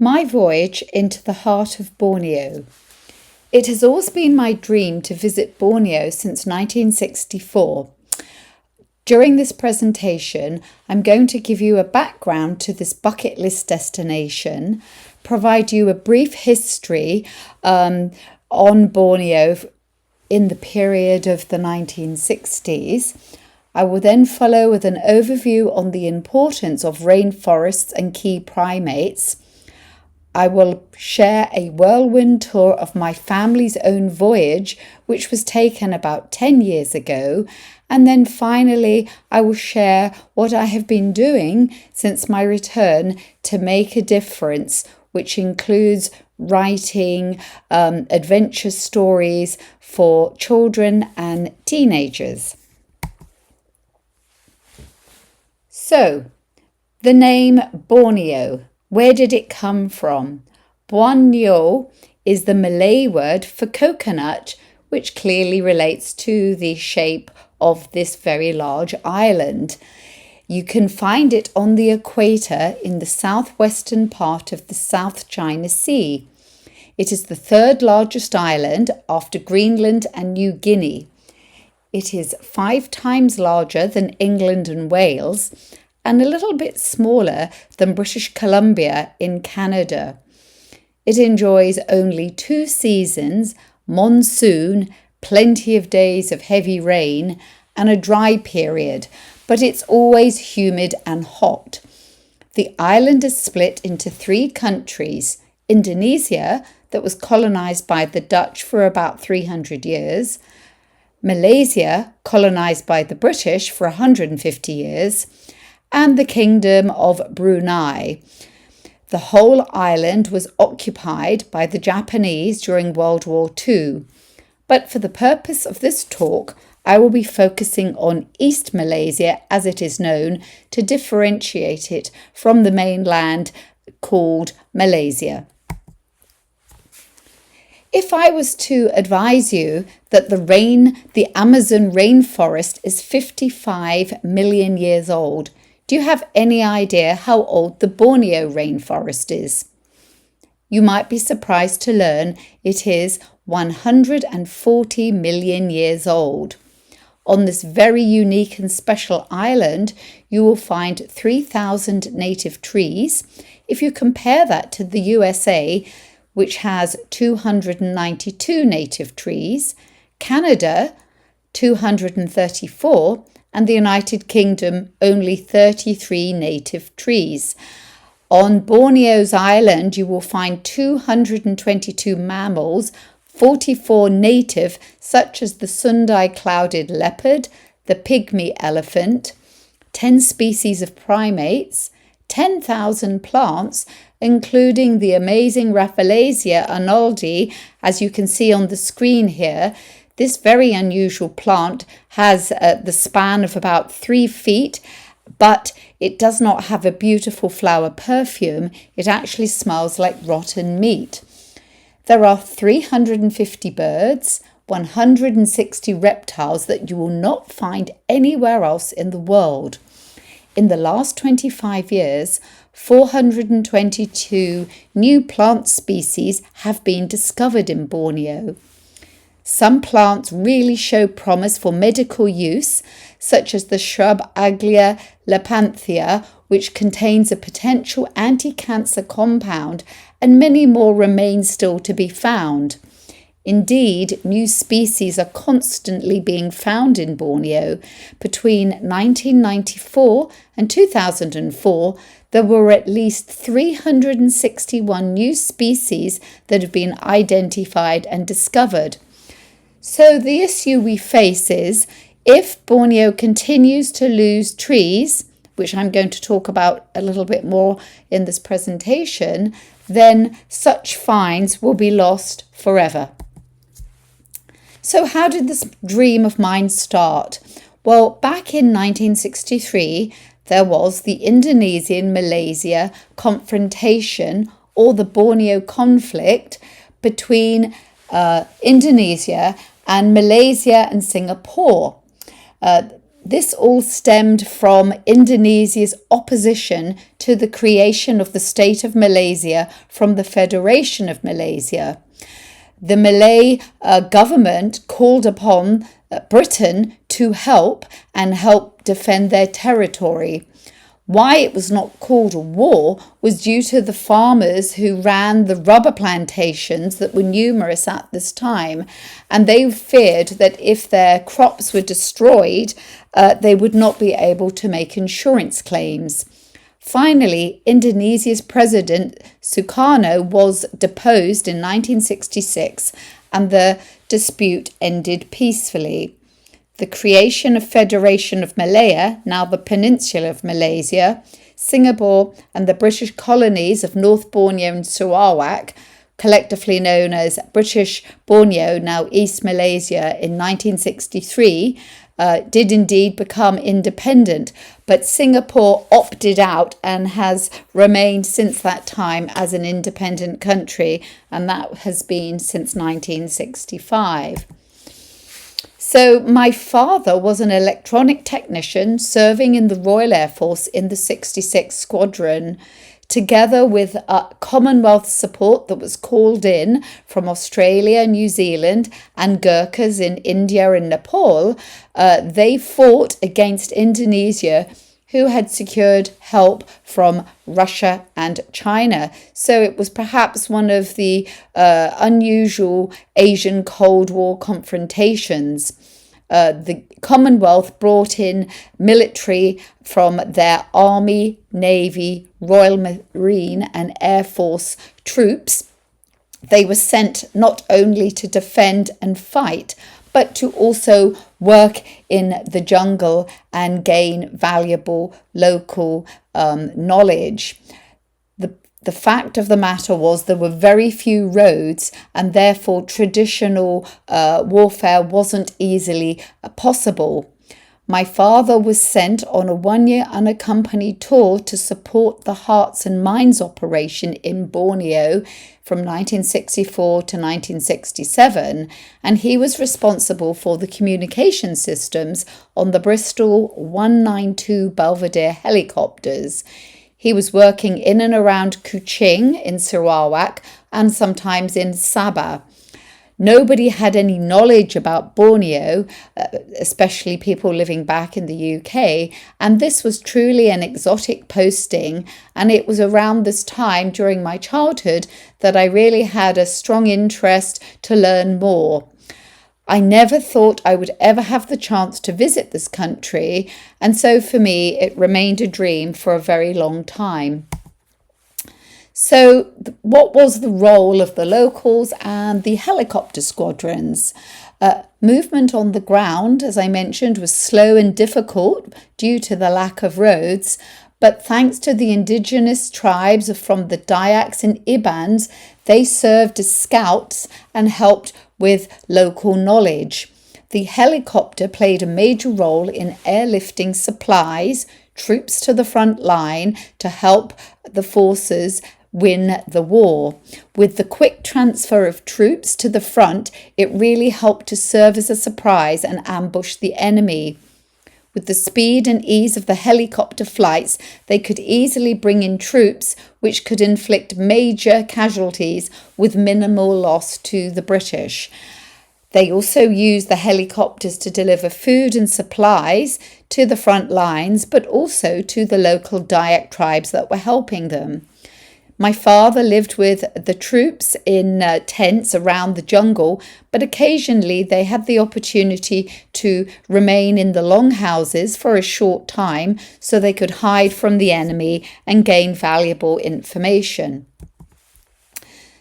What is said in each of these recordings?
My voyage into the heart of Borneo. It has always been my dream to visit Borneo since 1964. During this presentation, I'm going to give you a background to this bucket list destination, provide you a brief history on Borneo in the period of the 1960s. I will then follow with an overview on the importance of rainforests and key primates. I will share a whirlwind tour of my family's own voyage, which was taken about 10 years ago. And then finally, I will share what I have been doing since my return to make a difference, which includes writing adventure stories for children and teenagers. So, the name Borneo. Where did it come from? Borneo is the Malay word for coconut, which clearly relates to the shape of this very large island. You can find it on the equator in the southwestern part of the South China Sea. It is the third largest island after Greenland and New Guinea. It is 5 times larger than England and Wales, and a little bit smaller than British Columbia in Canada. It enjoys only 2 seasons, monsoon, plenty of days of heavy rain, and a dry period, but it's always humid and hot. The island is split into 3 countries: Indonesia, that was colonized by the Dutch for about 300 years, Malaysia, colonized by the British for 150 years, and the Kingdom of Brunei. The whole island was occupied by the Japanese during World War II. But for the purpose of this talk, I will be focusing on East Malaysia, as it is known, to differentiate it from the mainland called Malaysia. If I was to advise you that the Amazon rainforest is 55 million years old, do you have any idea how old the Borneo rainforest is? You might be surprised to learn it is 140 million years old. On this very unique and special island, you will find 3,000 native trees. If you compare that to the USA, which has 292 native trees, Canada, 234, and the United Kingdom, only 33 native trees. On Borneo's island, you will find 222 mammals, 44 native, such as the Sundai clouded leopard, the pygmy elephant, 10 species of primates, 10,000 plants, including the amazing Rafflesia arnoldi, as you can see on the screen here. This very unusual plant has the span of about 3 feet, but it does not have a beautiful flower perfume. It actually smells like rotten meat. There are 350 birds, 160 reptiles that you will not find anywhere else in the world. In the last 25 years, 422 new plant species have been discovered in Borneo. Some plants really show promise for medical use, such as the shrub Aglaia lepanthia, which contains a potential anti-cancer compound, and many more remain still to be found. Indeed, new species are constantly being found in Borneo. Between 1994 and 2004, there were at least 361 new species that have been identified and discovered. So the issue we face is, if Borneo continues to lose trees, which I'm going to talk about a little bit more in this presentation, then such finds will be lost forever. So how did this dream of mine start? Well, back in 1963, there was the Indonesian-Malaysia confrontation, or the Borneo conflict, between Indonesia and Malaysia and Singapore. This all stemmed from Indonesia's opposition to the creation of the state of Malaysia from the Federation of Malaysia. The Malay government called upon Britain to help defend their territory. Why it was not called a war was due to the farmers who ran the rubber plantations that were numerous at this time, and they feared that if their crops were destroyed, they would not be able to make insurance claims. Finally, Indonesia's president Sukarno was deposed in 1966 and the dispute ended peacefully. The creation of Federation of Malaya, now the Peninsula of Malaysia, Singapore and the British colonies of North Borneo and Sarawak, collectively known as British Borneo, now East Malaysia, in 1963, did indeed become independent, but Singapore opted out and has remained since that time as an independent country, and that has been since 1965. So my father was an electronic technician serving in the Royal Air Force in the 66 Squadron. Together with Commonwealth support that was called in from Australia, New Zealand and Gurkhas in India and Nepal, they fought against Indonesia, who had secured help from Russia and China. So it was perhaps one of the unusual Asian Cold War confrontations. The Commonwealth brought in military from their Army, Navy, Royal Marine and Air Force troops. They were sent not only to defend and fight, but to also work in the jungle and gain valuable local knowledge. The fact of the matter was there were very few roads, and therefore traditional warfare wasn't easily possible. My father was sent on a one-year unaccompanied tour to support the Hearts and Minds operation in Borneo from 1964 to 1967, and he was responsible for the communication systems on the Bristol 192 Belvedere helicopters. He was working in and around Kuching in Sarawak and sometimes in Sabah. Nobody had any knowledge about Borneo, especially people living back in the UK, and this was truly an exotic posting, and it was around this time during my childhood that I really had a strong interest to learn more. I never thought I would ever have the chance to visit this country, and so for me it remained a dream for a very long time. So what was the role of the locals and the helicopter squadrons? Movement on the ground, as I mentioned, was slow and difficult due to the lack of roads, but thanks to the indigenous tribes from the Dayaks and Ibans, they served as scouts and helped with local knowledge. The helicopter played a major role in airlifting supplies, troops to the front line to help the forces win the war. With the quick transfer of troops to the front, it really helped to serve as a surprise and ambush the enemy. With the speed and ease of the helicopter flights, they could easily bring in troops which could inflict major casualties with minimal loss to the British. They also used the helicopters to deliver food and supplies to the front lines, but also to the local Dayak tribes that were helping them. My father lived with the troops in tents around the jungle, but occasionally they had the opportunity to remain in the longhouses for a short time so they could hide from the enemy and gain valuable information.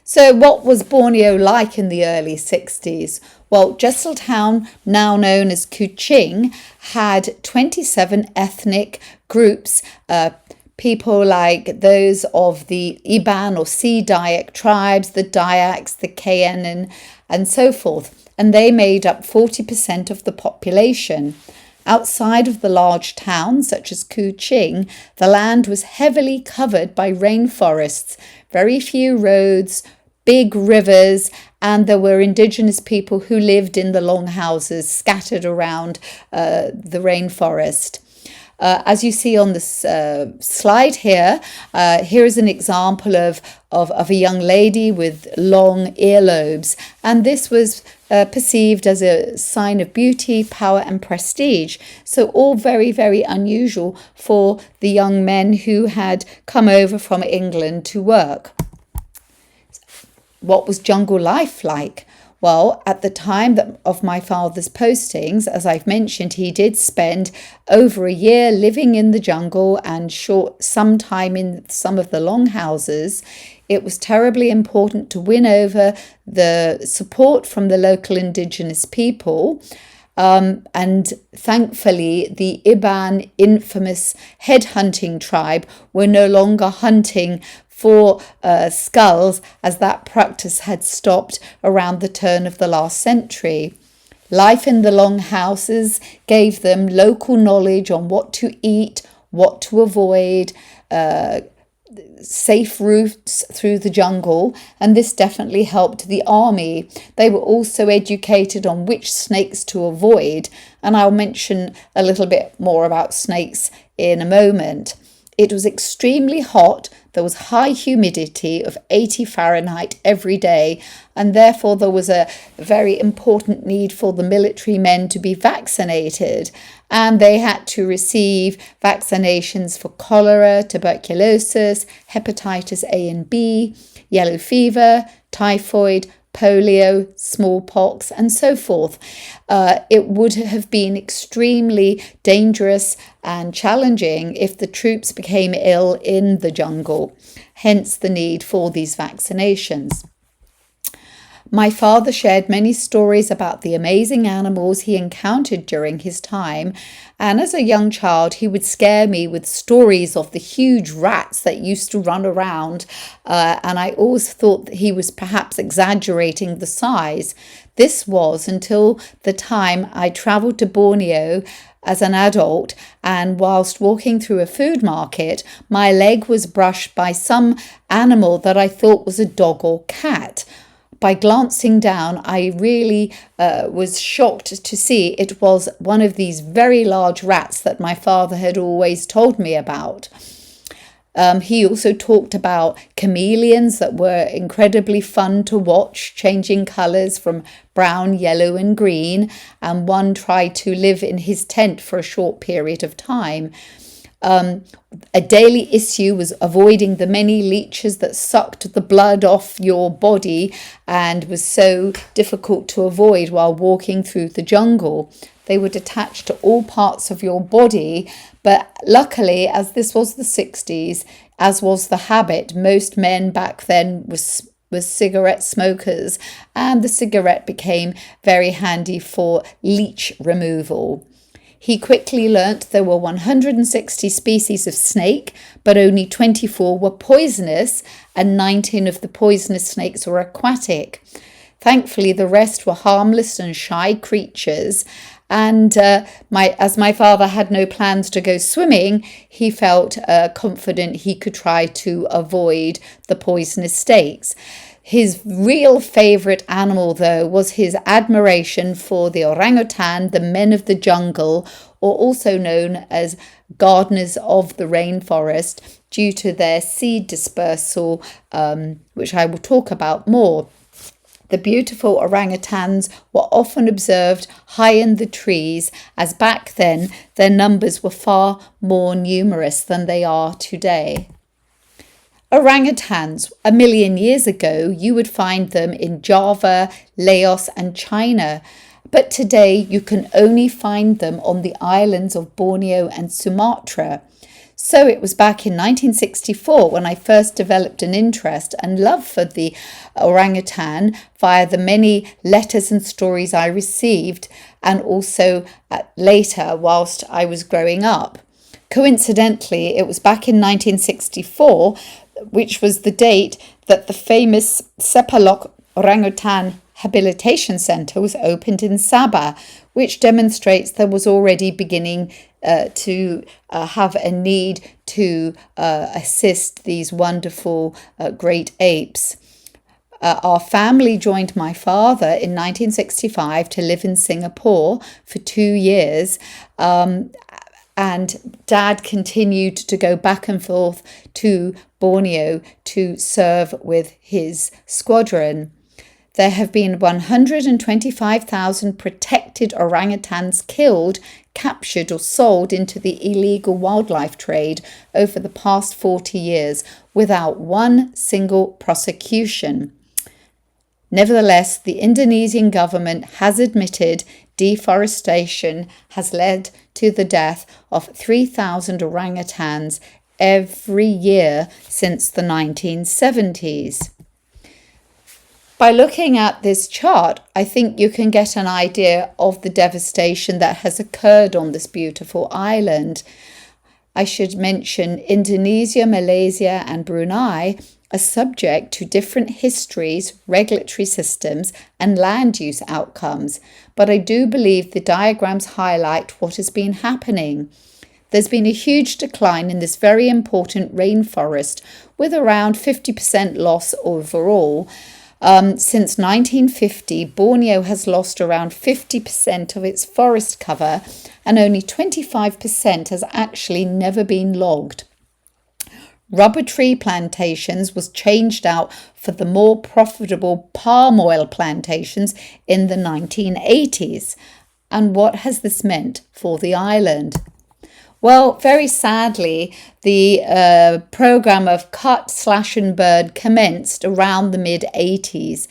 So what was Borneo like in the early 60s? Well, Jesseltown, now known as Kuching, had 27 ethnic groups, people like those of the Iban or Sea Dayak tribes, the Dayaks, the Kayan, and so forth, and they made up 40% of the population. Outside of the large towns, such as Kuching, the land was heavily covered by rainforests, very few roads, big rivers, and there were indigenous people who lived in the longhouses scattered around the rainforest. As you see on this slide here, here is an example of a young lady with long earlobes, and this was perceived as a sign of beauty, power and prestige. So all very, very unusual for the young men who had come over from England to work. What was jungle life like? Well, at the time of my father's postings, as I've mentioned, he did spend over a year living in the jungle and some time in some of the longhouses. It was terribly important to win over the support from the local indigenous people. And thankfully, the Iban infamous headhunting tribe were no longer hunting for skulls, as that practice had stopped around the turn of the last century. Life in the longhouses gave them local knowledge on what to eat, what to avoid, safe routes through the jungle, and this definitely helped the army. They were also educated on which snakes to avoid, and I'll mention a little bit more about snakes in a moment. It was extremely hot. There was high humidity of 80 Fahrenheit every day, and therefore there was a very important need for the military men to be vaccinated, and they had to receive vaccinations for cholera, tuberculosis, hepatitis A and B, yellow fever, typhoid, polio, smallpox, and so forth. It would have been extremely dangerous and challenging if the troops became ill in the jungle, hence the need for these vaccinations. My father shared many stories about the amazing animals he encountered during his time, and as a young child he would scare me with stories of the huge rats that used to run around, and I always thought that he was perhaps exaggerating the size. This was until the time I travelled to Borneo as an adult, and whilst walking through a food market, my leg was brushed by some animal that I thought was a dog or cat. By glancing down, I really was shocked to see it was one of these very large rats that my father had always told me about. He also talked about chameleons that were incredibly fun to watch, changing colours from brown, yellow and green, and one tried to live in his tent for a short period of time. A daily issue was avoiding the many leeches that sucked the blood off your body and was so difficult to avoid while walking through the jungle. They would attach to all parts of your body, but luckily, as this was the 60s, as was the habit, most men back then was cigarette smokers, and the cigarette became very handy for leech removal. He quickly learnt there were 160 species of snake, but only 24 were poisonous, and 19 of the poisonous snakes were aquatic. Thankfully, the rest were harmless and shy creatures, and as my father had no plans to go swimming, he felt confident he could try to avoid the poisonous snakes. His real favourite animal, though, was his admiration for the orangutan, the men of the jungle, or also known as gardeners of the rainforest, due to their seed dispersal, which I will talk about more. The beautiful orangutans were often observed high in the trees, as back then their numbers were far more numerous than they are today. Orangutans, 1 million years ago, you would find them in Java, Laos and China, but today you can only find them on the islands of Borneo and Sumatra. So it was back in 1964 when I first developed an interest and love for the orangutan via the many letters and stories I received, and also later whilst I was growing up. Coincidentally, it was back in 1964, which was the date that the famous Sepalok Orangutan Habilitation Centre was opened in Sabah, which demonstrates there was already beginning to have a need to assist these wonderful great apes. Our family joined my father in 1965 to live in Singapore for 2 years. And Dad continued to go back and forth to Borneo to serve with his squadron. There have been 125,000 protected orangutans killed, captured or sold into the illegal wildlife trade over the past 40 years without one single prosecution. Nevertheless, the Indonesian government has admitted deforestation has led to the death of 3,000 orangutans every year since the 1970s. By looking at this chart, I think you can get an idea of the devastation that has occurred on this beautiful island. I should mention Indonesia, Malaysia, and Brunei are subject to different histories, regulatory systems, and land use outcomes. But I do believe the diagrams highlight what has been happening. There's been a huge decline in this very important rainforest, with around 50% loss overall. Since 1950, Borneo has lost around 50% of its forest cover, and only 25% has actually never been logged. Rubber tree plantations was changed out for the more profitable palm oil plantations in the 1980s. And what has this meant for the island? Well, very sadly, the program of cut, slash and burn commenced around the mid-80s.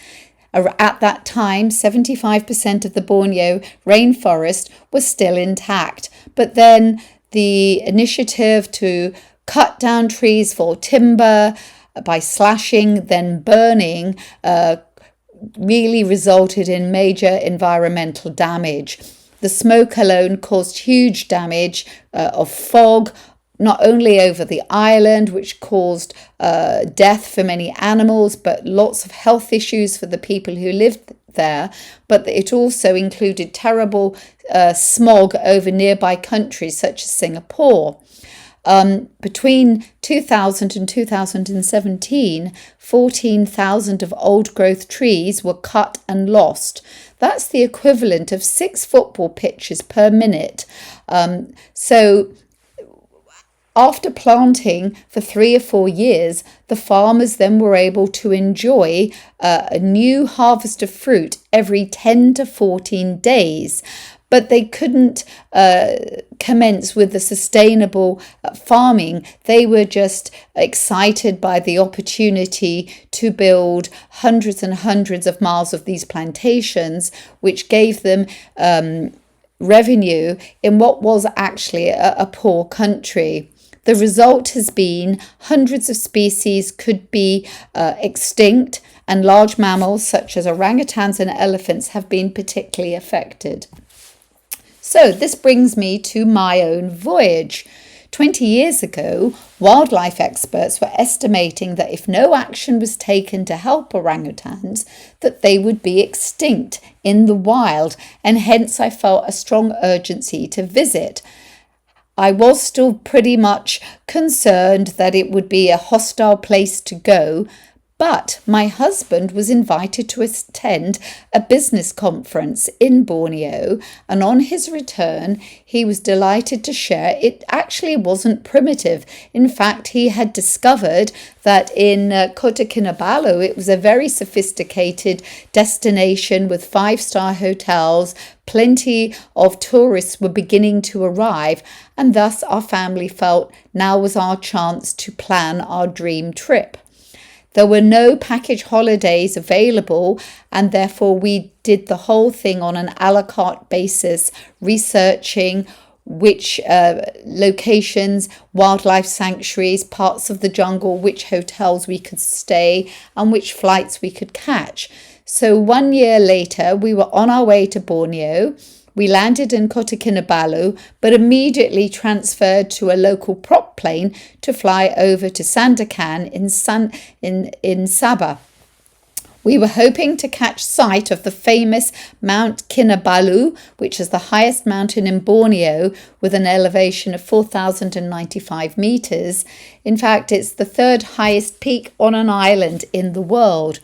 At that time, 75% of the Borneo rainforest was still intact. But then the initiative to cut down trees for timber by slashing, then burning, really resulted in major environmental damage. The smoke alone caused huge damage of fog, not only over the island, which caused death for many animals, but lots of health issues for the people who lived there. But it also included terrible smog over nearby countries such as Singapore. Between 2000 and 2017, 14,000 of old growth trees were cut and lost. That's the equivalent of 6 football pitches per minute. So after planting for 3 or 4 years, the farmers then were able to enjoy a new harvest of fruit every 10 to 14 days. But they couldn't commence with the sustainable farming. They were just excited by the opportunity to build hundreds and hundreds of miles of these plantations, which gave them revenue in what was actually a poor country. The result has been hundreds of species could be extinct, and large mammals such as orangutans and elephants have been particularly affected. So this brings me to my own voyage. 20 years ago, wildlife experts were estimating that if no action was taken to help orangutans, that they would be extinct in the wild, and hence I felt a strong urgency to visit. I was still pretty much concerned that it would be a hostile place to go, but my husband was invited to attend a business conference in Borneo, and on his return, he was delighted to share it actually wasn't primitive. In fact, he had discovered that in Kota Kinabalu, it was a very sophisticated destination with 5-star hotels. Plenty of tourists were beginning to arrive, and thus our family felt now was our chance to plan our dream trip. There were no package holidays available, and therefore we did the whole thing on an a la carte basis, researching which locations, wildlife sanctuaries, parts of the jungle, which hotels we could stay, and which flights we could catch. So 1 year later, we were on our way to Borneo. We landed in Kota Kinabalu, but immediately transferred to a local prop plane to fly over to Sandakan in Sabah. We were hoping to catch sight of the famous Mount Kinabalu, which is the highest mountain in Borneo with an elevation of 4,095 meters. In fact, it's the 3rd highest peak on an island in the world.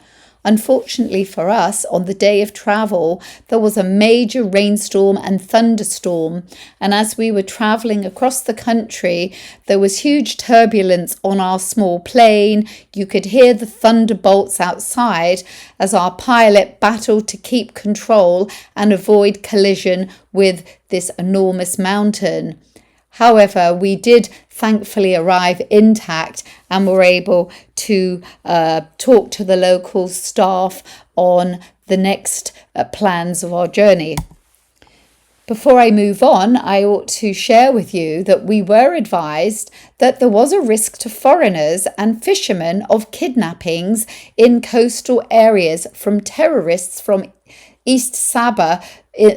Unfortunately for us, on the day of travel, there was a major rainstorm and thunderstorm. And as we were traveling across the country, there was huge turbulence on our small plane. You could hear the thunderbolts outside as our pilot battled to keep control and avoid collision with this enormous mountain. However, we did thankfully arrive intact and were able to talk to the local staff on the next plans of our journey. Before I move on, I ought to share with you that we were advised that there was a risk to foreigners and fishermen of kidnappings in coastal areas from terrorists from East Sabah,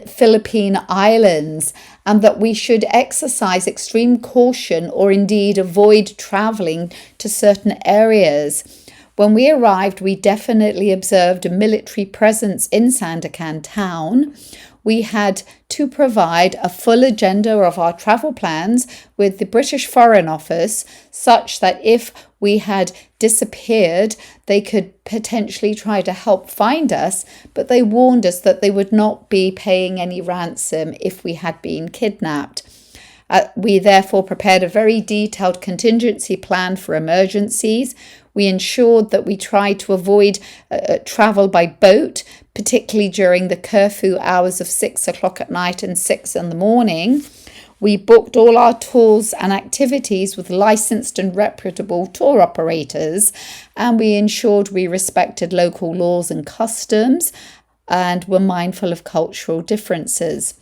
Philippine Islands, and that we should exercise extreme caution or indeed avoid travelling to certain areas. When we arrived, we definitely observed a military presence in Sandakan town. We had to provide a full agenda of our travel plans with the British Foreign Office, such that if we had disappeared, they could potentially try to help find us, but they warned us that they would not be paying any ransom if we had been kidnapped. We therefore prepared a very detailed contingency plan for emergencies. We ensured that we tried to avoid travel by boat, particularly during the curfew hours of 6 o'clock at night and 6 in the morning. We booked all our tours and activities with licensed and reputable tour operators, and we ensured we respected local laws and customs and were mindful of cultural differences.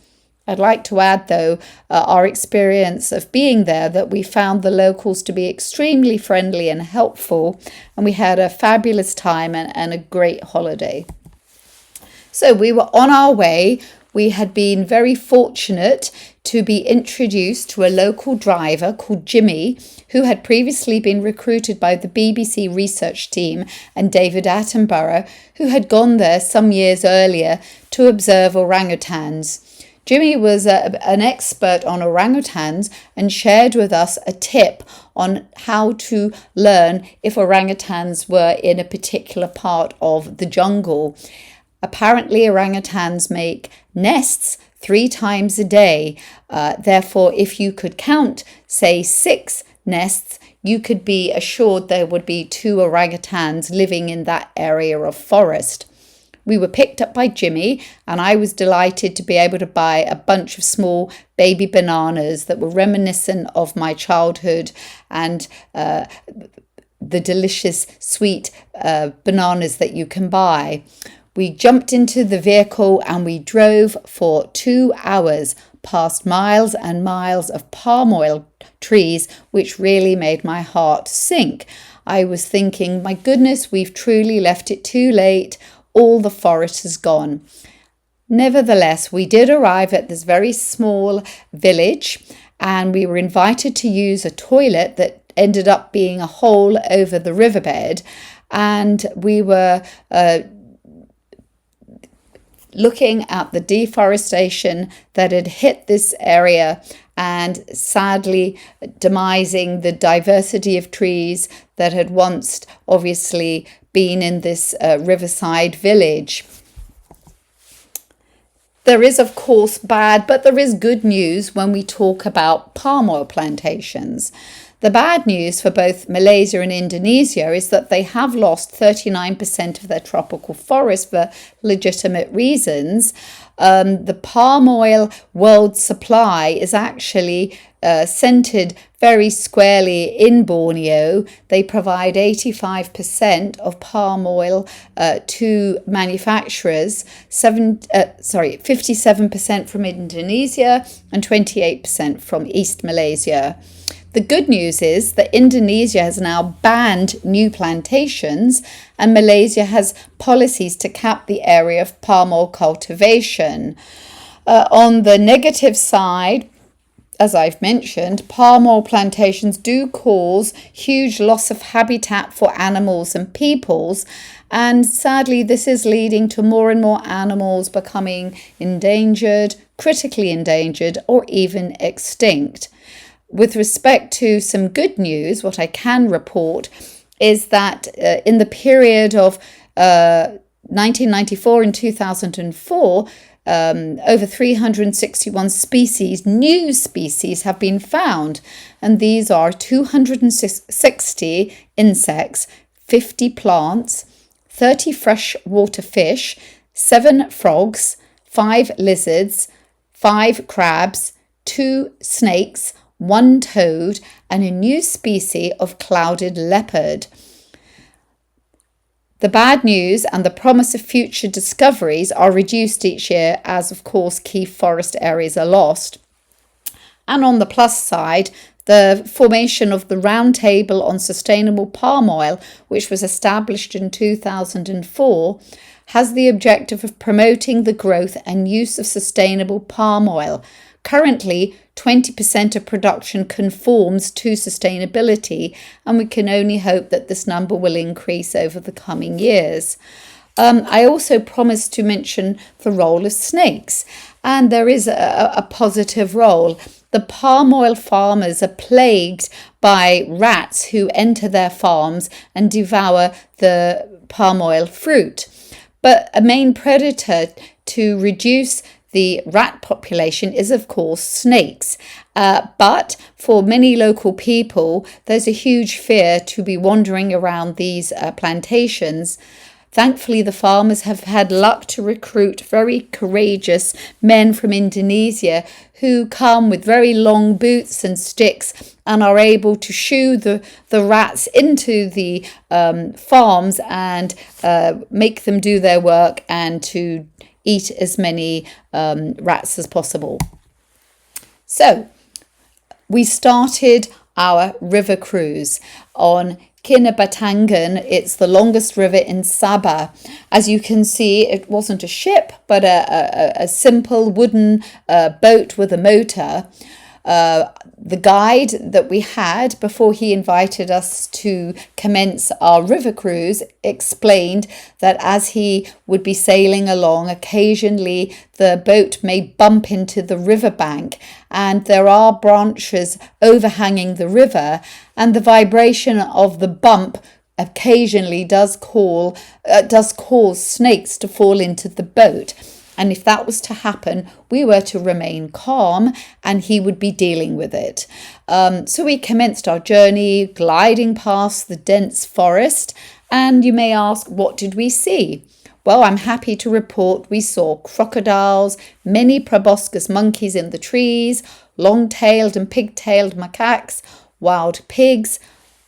I'd like to add, though, our experience of being there, that we found the locals to be extremely friendly and helpful, and we had a fabulous time and a great holiday. So we were on our way. We had been very fortunate to be introduced to a local driver called Jimmy, who had previously been recruited by the BBC research team and David Attenborough, who had gone there some years earlier to observe orangutans. Jimmy was an expert on orangutans and shared with us a tip on how to learn if orangutans were in a particular part of the jungle. Apparently, orangutans make nests 3 times a day. Therefore, if you could count, say, 6 nests, you could be assured there would be 2 orangutans living in that area of forest. We were picked up by Jimmy, and I was delighted to be able to buy a bunch of small baby bananas that were reminiscent of my childhood and the delicious sweet bananas that you can buy. We jumped into the vehicle and we drove for 2 hours past miles and miles of palm oil trees, which really made my heart sink. I was thinking, my goodness, we've truly left it too late. All the forest is gone. Nevertheless, we did arrive at this very small village, and we were invited to use a toilet that ended up being a hole over the riverbed, and we were looking at the deforestation that had hit this area and sadly demising the diversity of trees that had once obviously been in this riverside village. There is, of course, bad, but there is good news when we talk about palm oil plantations. The bad news for both Malaysia and Indonesia is that they have lost 39% of their tropical forest for legitimate reasons. The palm oil world supply is actually centered very squarely in Borneo. They provide 85% of palm oil to manufacturers, 57% from Indonesia and 28% from East Malaysia. The good news is that Indonesia has now banned new plantations, and Malaysia has policies to cap the area of palm oil cultivation. On the negative side, as I've mentioned, palm oil plantations do cause huge loss of habitat for animals and peoples, and sadly this is leading to more and more animals becoming endangered, critically endangered, or even extinct. With respect to some good news, what I can report is that in the period of 1994 and 2004, over 361 new species have been found, and these are 260 insects, 50 plants, 30 freshwater fish, 7 frogs, 5 lizards, 5 crabs, 2 snakes, 1 toad, and a new species of clouded leopard. The bad news and the promise of future discoveries are reduced each year as, of course, key forest areas are lost. And on the plus side, the formation of the Round Table on Sustainable Palm Oil, which was established in 2004, has the objective of promoting the growth and use of sustainable palm oil. Currently, 20% of production conforms to sustainability, and we can only hope that this number will increase over the coming years. I also promised to mention the role of snakes, and there is a positive role. The palm oil farmers are plagued by rats who enter their farms and devour the palm oil fruit. But a main predator to reduce the rat population is, of course, snakes. But for many local people, there's a huge fear to be wandering around these plantations. Thankfully, the farmers have had luck to recruit very courageous men from Indonesia who come with very long boots and sticks and are able to shoo the rats into the farms and make them do their work and to eat as many rats as possible. So we started our river cruise on Kinabatangan. It's the longest river in Sabah. As you can see, it wasn't a ship, but a simple wooden boat with a motor. The guide that we had before he invited us to commence our river cruise explained that as he would be sailing along, occasionally the boat may bump into the riverbank, and there are branches overhanging the river, and the vibration of the bump occasionally does cause snakes to fall into the boat. And if that was to happen, we were to remain calm and he would be dealing with it. So we commenced our journey, gliding past the dense forest. And you may ask, what did we see? Well, I'm happy to report we saw crocodiles, many proboscis monkeys in the trees, long-tailed and pig-tailed macaques, wild pigs,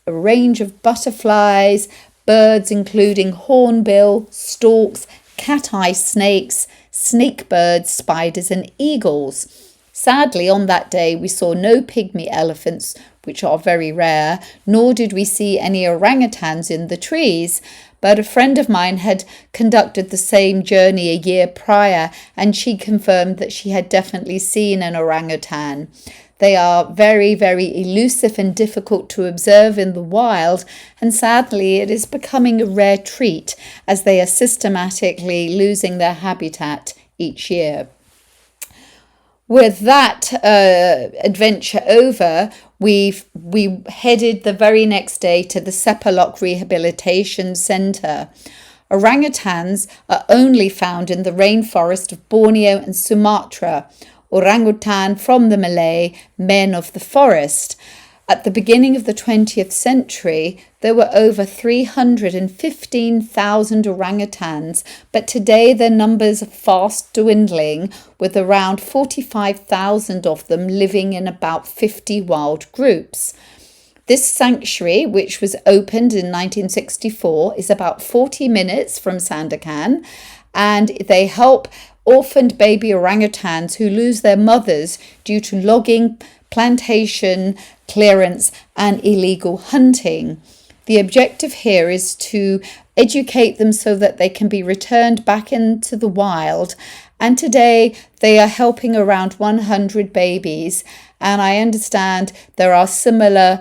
a range of butterflies, birds including hornbill, storks, cat-eye snakes, snake birds, spiders and eagles. Sadly, on that day, we saw no pygmy elephants, which are very rare, nor did we see any orangutans in the trees. But a friend of mine had conducted the same journey a year prior, and she confirmed that she had definitely seen an orangutan. They are very, very elusive and difficult to observe in the wild, and sadly it is becoming a rare treat as they are systematically losing their habitat each year. With that adventure over, we headed the very next day to the Sepalok Rehabilitation Centre. Orangutans are only found in the rainforest of Borneo and Sumatra. Orangutan from the Malay, men of the forest. At the beginning of the 20th century, there were over 315,000 orangutans, but today their numbers are fast dwindling, with around 45,000 of them living in about 50 wild groups. This sanctuary, which was opened in 1964, is about 40 minutes from Sandakan, and they help orphaned baby orangutans who lose their mothers due to logging, plantation clearance and illegal hunting. The objective here is to educate them so that they can be returned back into the wild, and today they are helping around 100 babies, and I understand there are similar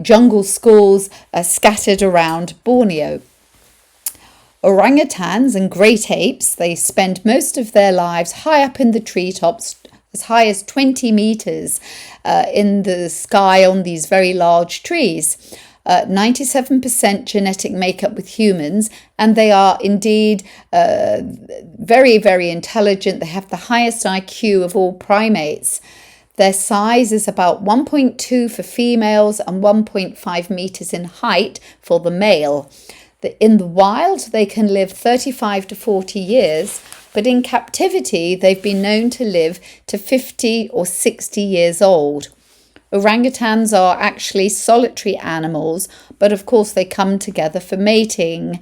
jungle schools scattered around Borneo. Orangutans and great apes, they spend most of their lives high up in the treetops, as high as 20 meters in the sky on these very large trees. 97% genetic makeup with humans, and they are indeed very, very intelligent. They have the highest IQ of all primates. Their size is about 1.2 for females and 1.5 meters in height for the male. In the wild, they can live 35 to 40 years, but in captivity, they've been known to live to 50 or 60 years old. Orangutans are actually solitary animals, but of course they come together for mating.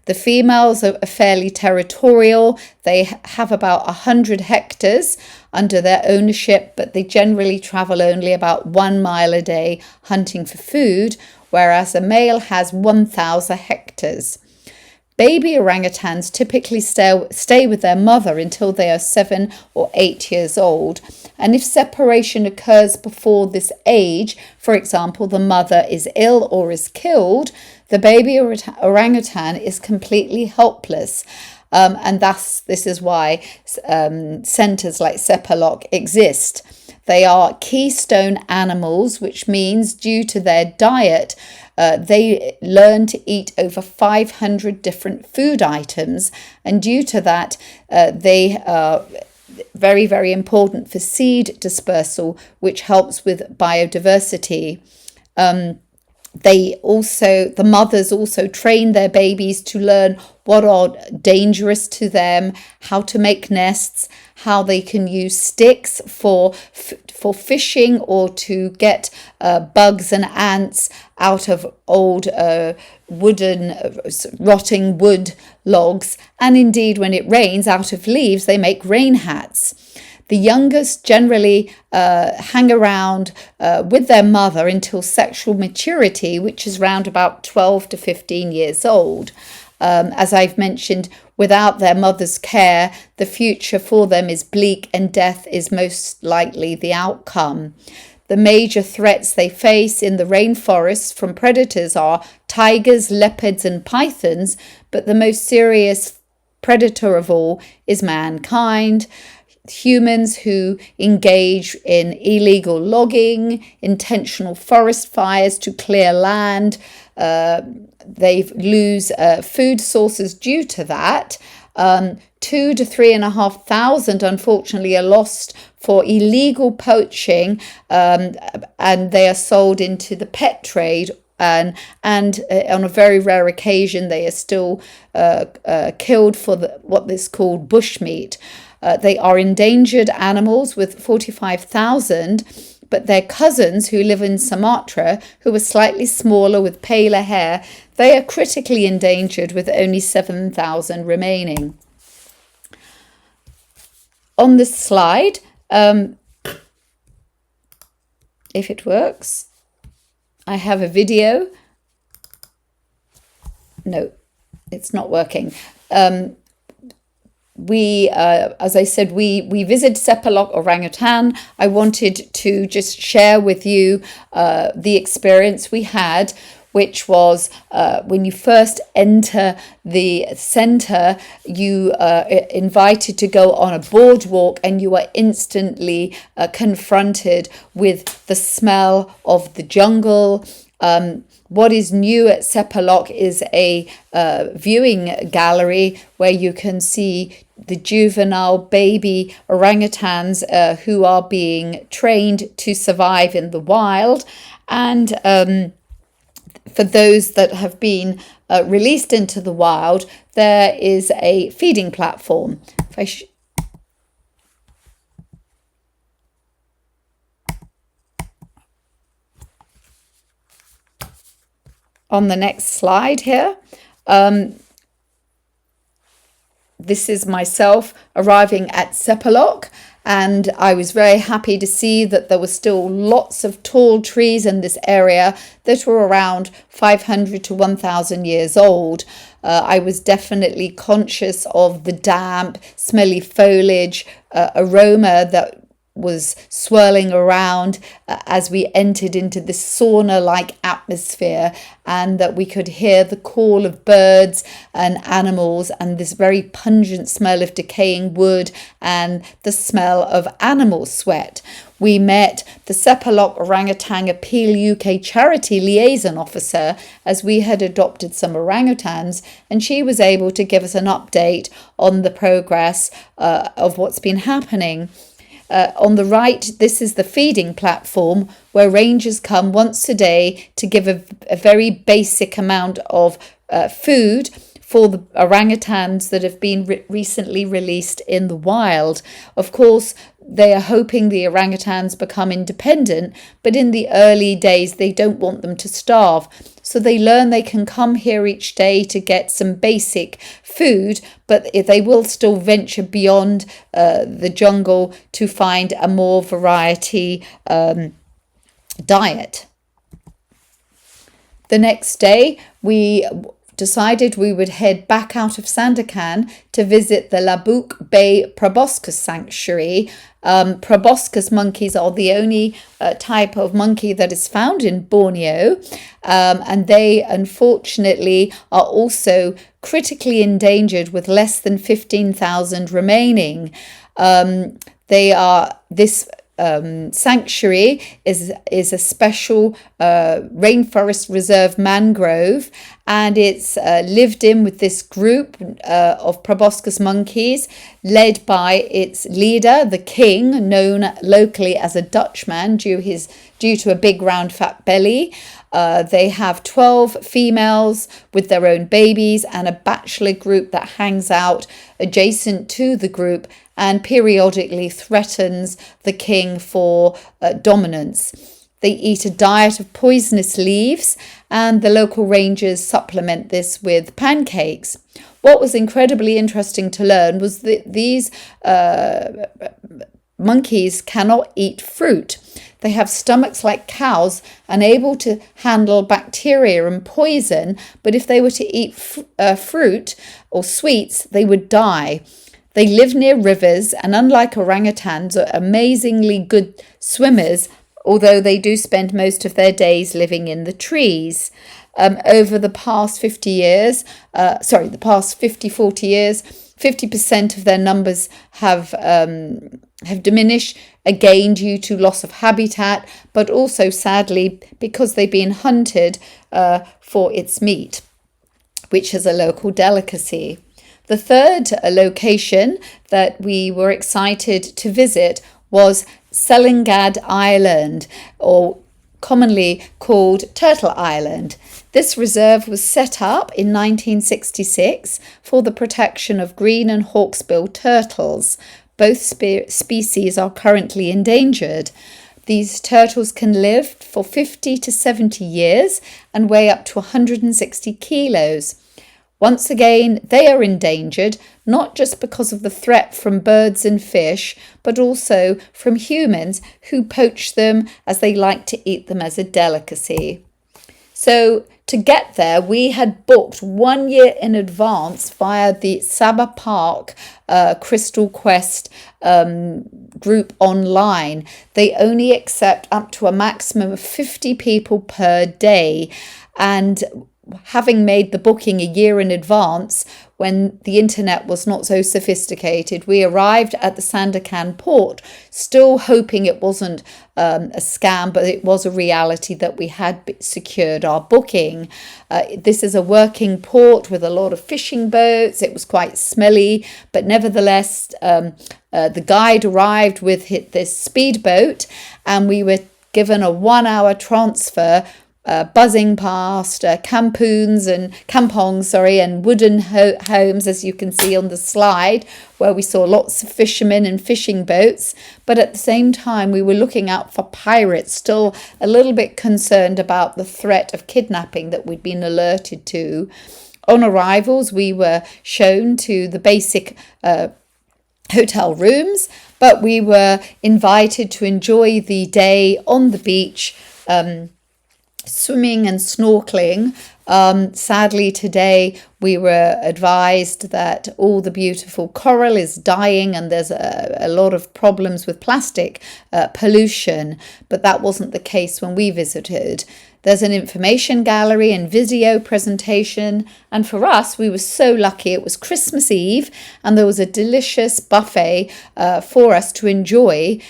The females are fairly territorial. They have about 100 hectares under their ownership, but they generally travel only about 1 mile a day hunting for food, whereas a male has 1,000 hectares. Baby orangutans typically stay with their mother until they are 7 or 8 years old. And if separation occurs before this age, for example, the mother is ill or is killed, the baby orangutan is completely helpless. And thus, this is why centres like Sepalok exist. They are keystone animals, which means due to their diet, they learn to eat over 500 different food items. And due to that, they are very, very important for seed dispersal, which helps with biodiversity. The mothers also train their babies to learn what are dangerous to them, how to make nests, how they can use sticks for fishing or to get bugs and ants out of old rotting wood logs. And indeed, when it rains, out of leaves, they make rain hats. The youngest generally hang around with their mother until sexual maturity, which is around about 12 to 15 years old. As I've mentioned, without their mother's care, the future for them is bleak and death is most likely the outcome. The major threats they face in the rainforest from predators are tigers, leopards and pythons, but the most serious predator of all is mankind. Humans who engage in illegal logging, intentional forest fires to clear land. They lose food sources due to that. 2 to 3,500 unfortunately are lost for illegal poaching, and they are sold into the pet trade. And on a very rare occasion, they are still killed for what is called bushmeat. They are endangered animals with 45,000, but their cousins who live in Sumatra, who are slightly smaller with paler hair, they are critically endangered with only 7,000 remaining. On this slide, if it works, I have a video. No, it's not working. As I said, we visited Sepalok orangutan. I wanted to just share with you the experience we had, which was when you first enter the centre, you are invited to go on a boardwalk, and you are instantly confronted with the smell of the jungle. What is new at Sepalok is a viewing gallery where you can see the juvenile baby orangutans who are being trained to survive in the wild. And for those that have been released into the wild, there is a feeding platform. On the next slide here, this is myself arriving at Sepalok, and I was very happy to see that there were still lots of tall trees in this area that were around 500 to 1,000 years old. I was definitely conscious of the damp, smelly foliage aroma that was swirling around as we entered into this sauna-like atmosphere, and that we could hear the call of birds and animals and this very pungent smell of decaying wood and the smell of animal sweat. We met the Sepalok Orangutan Appeal UK Charity Liaison Officer, as we had adopted some orangutans, and she was able to give us an update on the progress of what's been happening. On the right, this is the feeding platform where rangers come once a day to give a very basic amount of food for the orangutans that have been recently released in the wild. Of course, they are hoping the orangutans become independent, but in the early days, they don't want them to starve. So they learn they can come here each day to get some basic food, but they will still venture beyond the jungle to find a more variety diet. The next day, we decided we would head back out of Sandakan to visit the Labuk Bay proboscis sanctuary. Proboscis monkeys are the only type of monkey that is found in Borneo, and they unfortunately are also critically endangered, with less than 15,000 remaining. This sanctuary is a special rainforest reserve mangrove, and it's lived in with this group of proboscis monkeys led by its leader, the king, known locally as a Dutchman due to a big round fat belly. They have 12 females with their own babies and a bachelor group that hangs out adjacent to the group and periodically threatens the king for dominance. They eat a diet of poisonous leaves, and the local rangers supplement this with pancakes. What was incredibly interesting to learn was that these monkeys cannot eat fruit. They have stomachs like cows and able to handle bacteria and poison, but if they were to eat fruit or sweets, they would die. They live near rivers, and unlike orangutans, are amazingly good swimmers, although they do spend most of their days living in the trees. Over the past 40 years, 50% of their numbers have diminished, again due to loss of habitat, but also sadly because they've been hunted for its meat, which is a local delicacy. The third location that we were excited to visit was Selangad Island, or commonly called Turtle Island. This reserve was set up in 1966 for the protection of green and hawksbill turtles. Both species are currently endangered. These turtles can live for 50 to 70 years and weigh up to 160 kilos. Once again, they are endangered, not just because of the threat from birds and fish, but also from humans who poach them as they like to eat them as a delicacy. So to get there, we had booked 1 year in advance via the Sabah Park Crystal Quest group online. They only accept up to a maximum of 50 people per day, and having made the booking a year in advance when the internet was not so sophisticated, we arrived at the Sandakan port still hoping it wasn't a scam, but it was a reality that we had secured our booking. This is a working port with a lot of fishing boats. It was quite smelly, but nevertheless the guide arrived with this speedboat, and we were given a 1 hour transfer buzzing past kampongs and wooden homes, as you can see on the slide, where we saw lots of fishermen and fishing boats. But at the same time, we were looking out for pirates, still a little bit concerned about the threat of kidnapping that we'd been alerted to. On arrivals, we were shown to the basic hotel rooms, but we were invited to enjoy the day on the beach, swimming and snorkeling. Sadly, today We were advised that all the beautiful coral is dying and there's a lot of problems with plastic pollution, but that wasn't the case when we visited. There's an information gallery and video presentation, and for us, we were so lucky. It was Christmas Eve and there was a delicious buffet for us to enjoy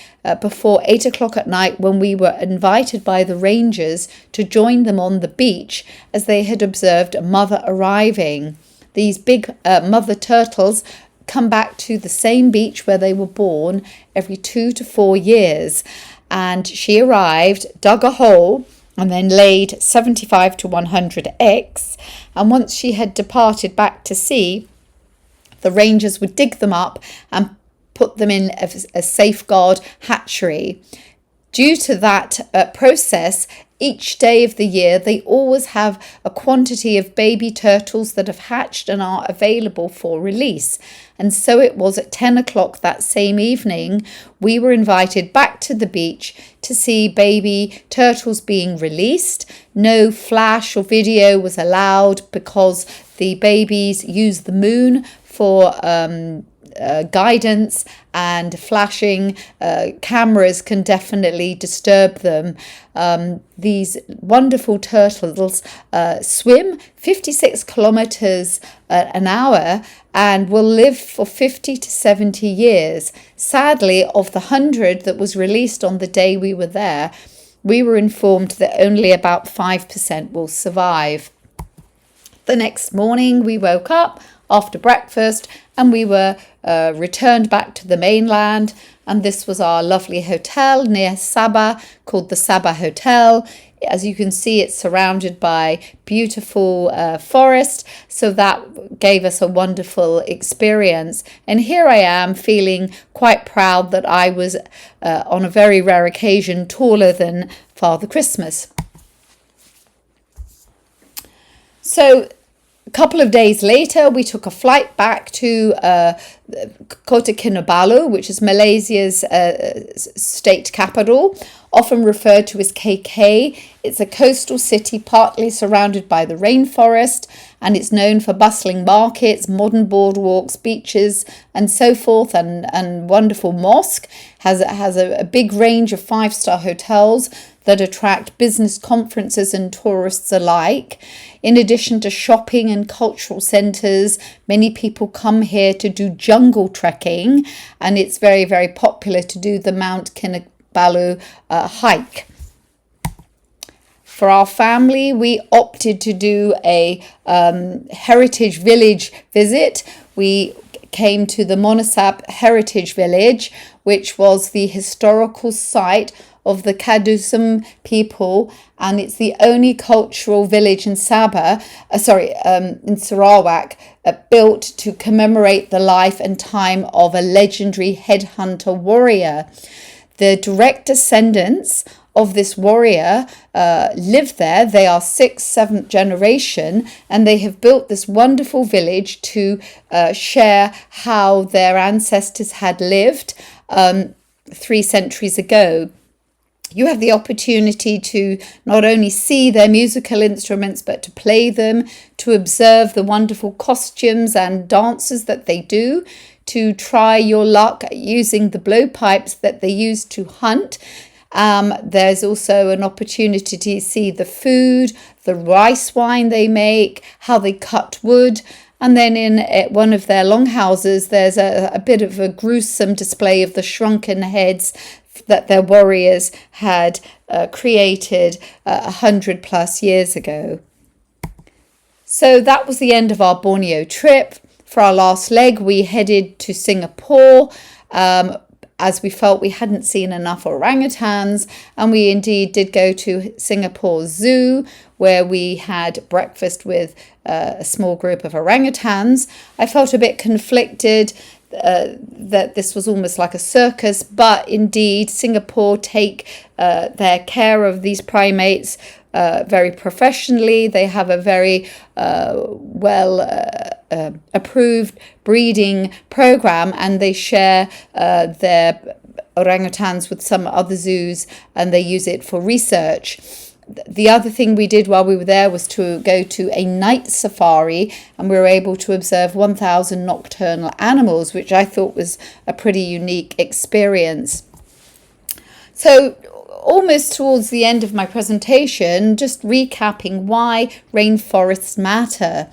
before 8 o'clock at night, when we were invited by the rangers to join them on the beach as they had observed a mother arriving. These big mother turtles come back to the same beach where they were born every 2 to 4 years, and she arrived, dug a hole, and then laid 75 to 100 eggs. And once she had departed back to sea, the rangers would dig them up and put them in a safeguard hatchery. Due to that process, each day of the year, they always have a quantity of baby turtles that have hatched and are available for release. And so it was at 10 o'clock that same evening, we were invited back to the beach to see baby turtles being released. No flash or video was allowed because the babies use the moon for guidance, and flashing cameras can definitely disturb them. These wonderful turtles swim 56 kilometers an hour and will live for 50 to 70 years. Sadly, of the 100 that was released on the day we were there, we were informed that only about 5% will survive. The next morning we woke up after breakfast and we were returned back to the mainland, and this was our lovely hotel near Sabah called the Sabah Hotel. As you can see, it's surrounded by beautiful forest, so that gave us a wonderful experience. And here I am feeling quite proud that I was on a very rare occasion taller than Father Christmas. So a couple of days later, we took a flight back to Kota Kinabalu, which is Malaysia's state capital, often referred to as KK. It's a coastal city partly surrounded by the rainforest, and it's known for bustling markets, modern boardwalks, beaches, and so forth, and wonderful mosque. Has a big range of 5-star hotels that attract business conferences and tourists alike. In addition to shopping and cultural centres, many people come here to do jungle trekking, and it's very, very popular to do the Mount Kinabalu hike. For our family, we opted to do a heritage village visit. We came to the Monasap Heritage Village, which was the historical site of the Kadusum people, and it's the only cultural village in in Sarawak, built to commemorate the life and time of a legendary headhunter warrior. The direct descendants of this warrior live there. They are 6th, 7th generation, and they have built this wonderful village to share how their ancestors had lived 3 centuries ago. You have the opportunity to not only see their musical instruments, but to play them, to observe the wonderful costumes and dances that they do, to try your luck using the blowpipes that they use to hunt. There's also an opportunity to see the food, the rice wine they make, how they cut wood. And then in one of their longhouses, there's a bit of a gruesome display of the shrunken heads that their warriors had created 100 plus years ago. So that was the end of our Borneo trip. For our last leg, we headed to Singapore, as we felt we hadn't seen enough orangutans, and we indeed did go to Singapore Zoo, where we had breakfast with a small group of orangutans. I felt a bit conflicted that this was almost like a circus, but indeed Singapore take their care of these primates very professionally. They have a very approved breeding program, and they share their orangutans with some other zoos, and they use it for research. The other thing we did while we were there was to go to a night safari, and we were able to observe 1,000 nocturnal animals, which I thought was a pretty unique experience. So almost towards the end of my presentation, just recapping why rainforests matter.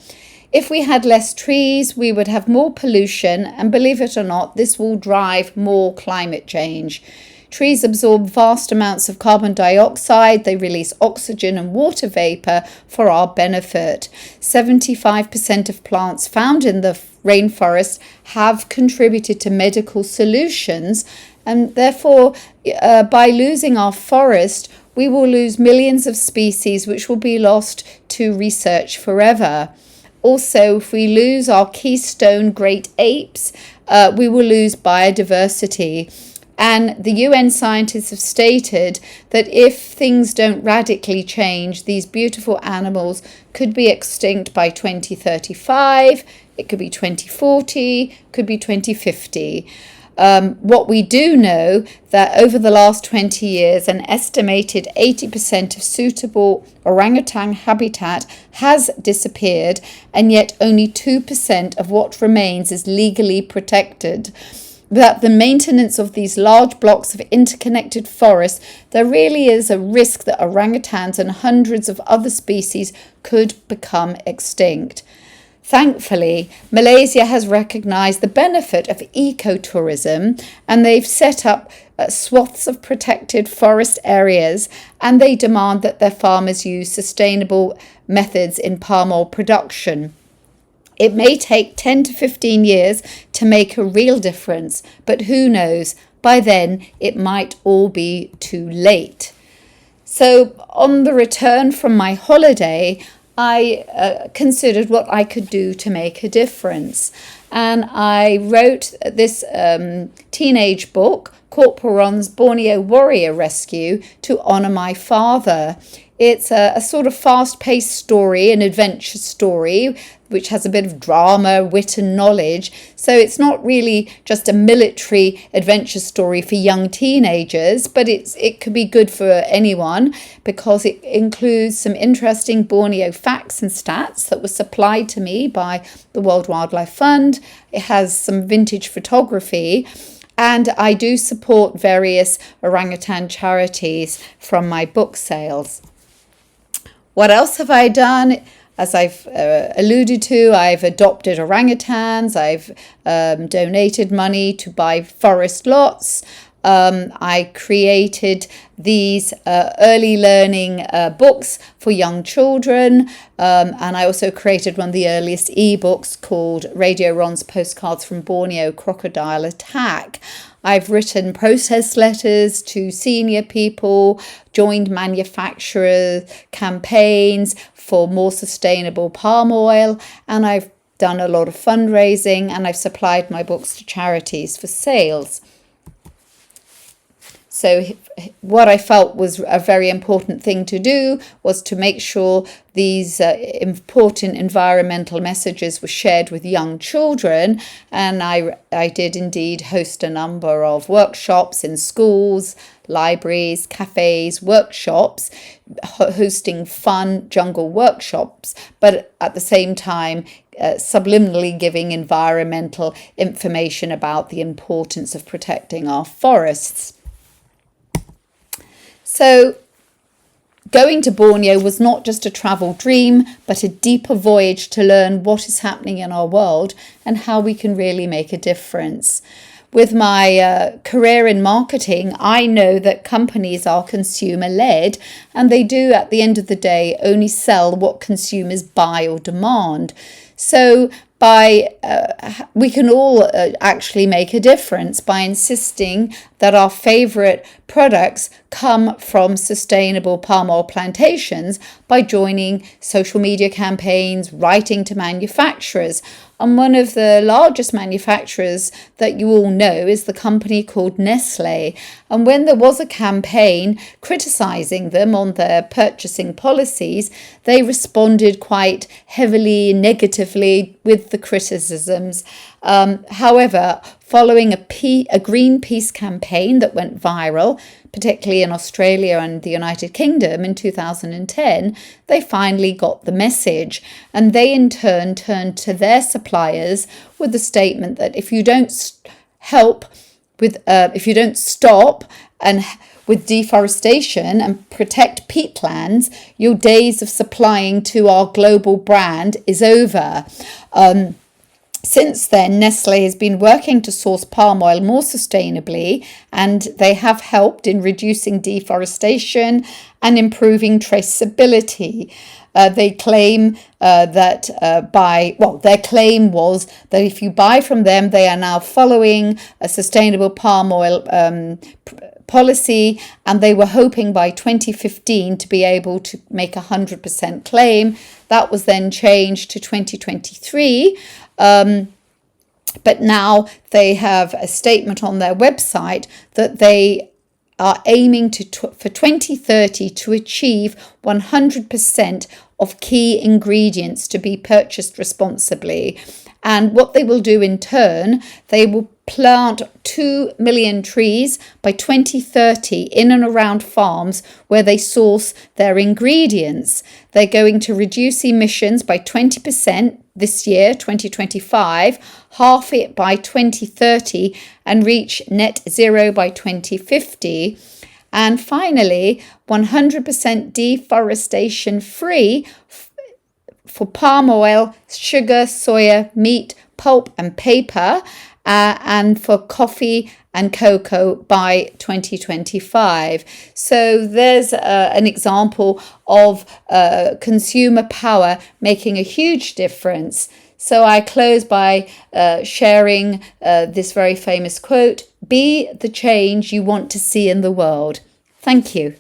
If we had less trees, we would have more pollution, and believe it or not, this will drive more climate change. Trees absorb vast amounts of carbon dioxide. They release oxygen and water vapor for our benefit. 75% of plants found in the rainforest have contributed to medical solutions, and therefore, by losing our forest, we will lose millions of species which will be lost to research forever. Also, if we lose our keystone great apes, we will lose biodiversity. And the UN scientists have stated that if things don't radically change, these beautiful animals could be extinct by 2035, it could be 2040, could be 2050. What we do know that over the last 20 years, an estimated 80% of suitable orangutan habitat has disappeared, and yet only 2% of what remains is legally protected. That the maintenance of these large blocks of interconnected forests, there really is a risk that orangutans and hundreds of other species could become extinct. Thankfully, Malaysia has recognised the benefit of ecotourism, and they've set up swaths of protected forest areas, and they demand that their farmers use sustainable methods in palm oil production. It may take 10 to 15 years to make a real difference, but who knows, by then it might all be too late. So on the return from my holiday, I considered what I could do to make a difference. And I wrote this teenage book, Corporal's Borneo Warrior Rescue, to honour my father. It's a sort of fast-paced story, an adventure story, which has a bit of drama, wit and knowledge. So it's not really just a military adventure story for young teenagers, but it could be good for anyone because it includes some interesting Borneo facts and stats that were supplied to me by the World Wildlife Fund. It has some vintage photography, and I do support various orangutan charities from my book sales. What else have I done? As I've alluded to, I've adopted orangutans. I've donated money to buy forest lots. I created these early learning books for young children. And I also created one of the earliest ebooks called Radio Ron's Postcards from Borneo, Crocodile Attack. I've written protest letters to senior people, joined manufacturer campaigns for more sustainable palm oil, and I've done a lot of fundraising, and I've supplied my books to charities for sales. So what I felt was a very important thing to do was to make sure these important environmental messages were shared with young children. And I did indeed host a number of workshops in schools, libraries, cafes, workshops, hosting fun jungle workshops, but at the same time, subliminally giving environmental information about the importance of protecting our forests. So going to Borneo was not just a travel dream, but a deeper voyage to learn what is happening in our world and how we can really make a difference. With my career in marketing, I know that companies are consumer-led, and they do, at the end of the day, only sell what consumers buy or demand. So we can all actually make a difference by insisting that our favourite products come from sustainable palm oil plantations by joining social media campaigns, writing to manufacturers. And one of the largest manufacturers that you all know is the company called Nestlé. And when there was a campaign criticising them on their purchasing policies, they responded quite heavily, negatively with the criticisms. However, following a Greenpeace campaign that went viral, particularly in Australia and the United Kingdom in 2010, they finally got the message. And they in turn turned to their suppliers with the statement that if you don't stop and with deforestation and protect peatlands, your days of supplying to our global brand is over. Since then, Nestlé has been working to source palm oil more sustainably, and they have helped in reducing deforestation and improving traceability. They claim their claim was that if you buy from them, they are now following a sustainable palm oil policy, and they were hoping by 2015 to be able to make a 100% claim. That was then changed to 2023. But now they have a statement on their website that they are aiming for 2030 to achieve 100% of key ingredients to be purchased responsibly. And what they will do in turn, they will plant 2 million trees by 2030 in and around farms where they source their ingredients. They're going to reduce emissions by 20% this year, 2025, half it by 2030, and reach net zero by 2050. And finally, 100% deforestation free for palm oil, sugar, soya, meat, pulp and paper, and for coffee and cocoa by 2025. So there's an example of consumer power making a huge difference. So I close by sharing this very famous quote: "Be the change you want to see in the world." Thank you.